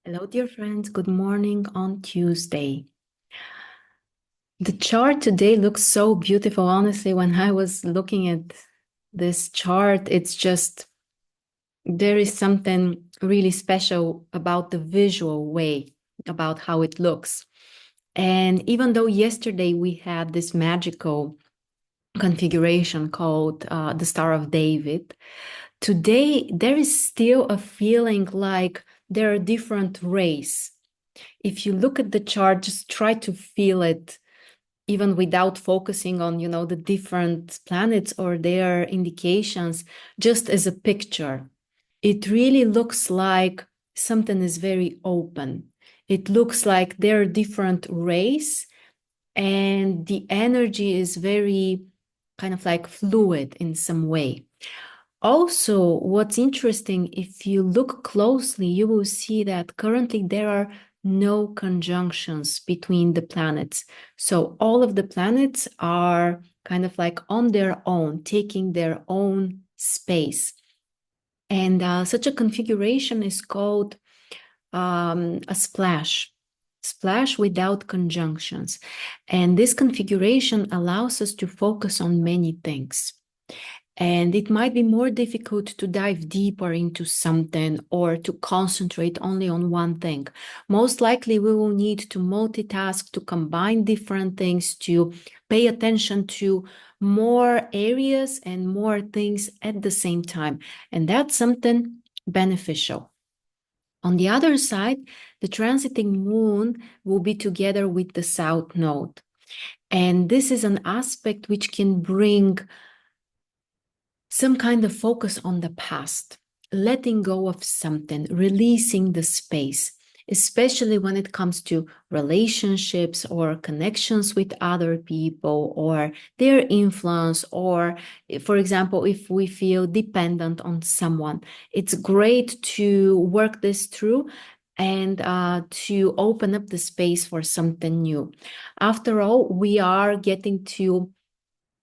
Hello, dear friends. Good morning on Tuesday. The chart today looks so beautiful. Honestly, when I was looking at this chart, there is something really special about the visual way, about how it looks. And even though yesterday we had this magical configuration called the Star of David, today there is still a feeling like there are different rays. If you look at the chart, just try to feel it even without focusing on, the different planets or their indications, just as a picture. It really looks like something is very open. It looks like there are different rays and the energy is very kind of like fluid in some way. Also, what's interesting, if you look closely, you will see that currently there are no conjunctions between the planets. So all of the planets are kind of like on their own, taking their own space. And such a configuration is called a splash without conjunctions. And this configuration allows us to focus on many things. And it might be more difficult to dive deeper into something or to concentrate only on one thing. Most likely, we will need to multitask, to combine different things, to pay attention to more areas and more things at the same time. And that's something beneficial. On the other side, the transiting moon will be together with the south node. And this is an aspect which can bring some kind of focus on the past, letting go of something, releasing the space, especially when it comes to relationships or connections with other people or their influence, or, for example, if we feel dependent on someone. It's great to work this through and to open up the space for something new. After all, we are getting to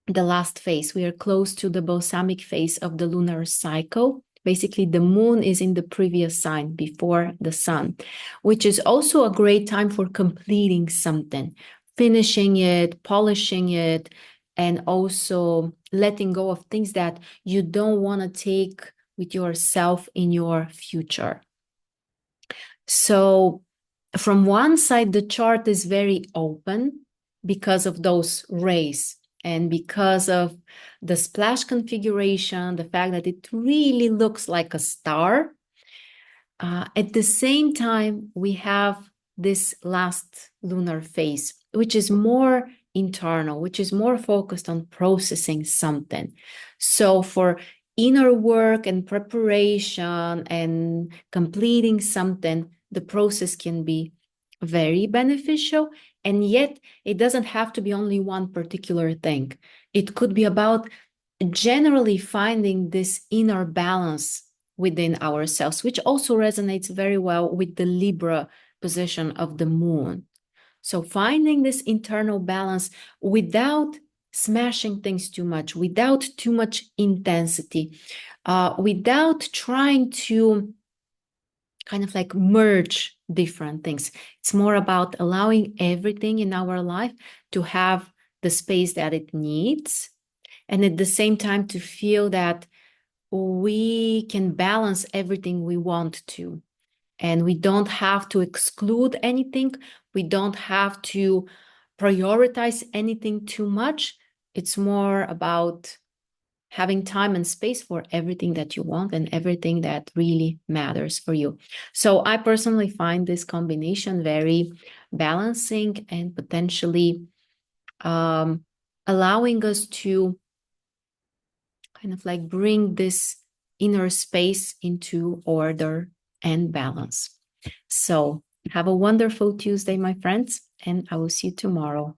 the last phase. We are close to the balsamic phase of the lunar cycle. Basically, the moon is in the previous sign before the sun, which is also a great time for completing something, finishing it, polishing it, and also letting go of things that you don't want to take with yourself in your future. So, from one side, the chart is very open because of those rays and because of the splash configuration, the fact that it really looks like a star. At the same time, we have this last lunar phase, which is more internal, which is more focused on processing something. So for inner work and preparation and completing something, the process can be very beneficial. And yet it doesn't have to be only one particular thing. It could be about generally finding this inner balance within ourselves, which also resonates very well with the Libra position of the moon. So finding this internal balance without smashing things too much, without too much intensity, without trying to kind of like merge different things. It's more about allowing everything in our life to have the space that it needs, and at the same time to feel that we can balance everything we want to. And we don't have to exclude anything. We don't have to prioritize anything too much. It's more about having time and space for everything that you want and everything that really matters for you. So I personally find this combination very balancing and potentially allowing us to kind of like bring this inner space into order and balance. So have a wonderful Tuesday, my friends, and I will see you tomorrow.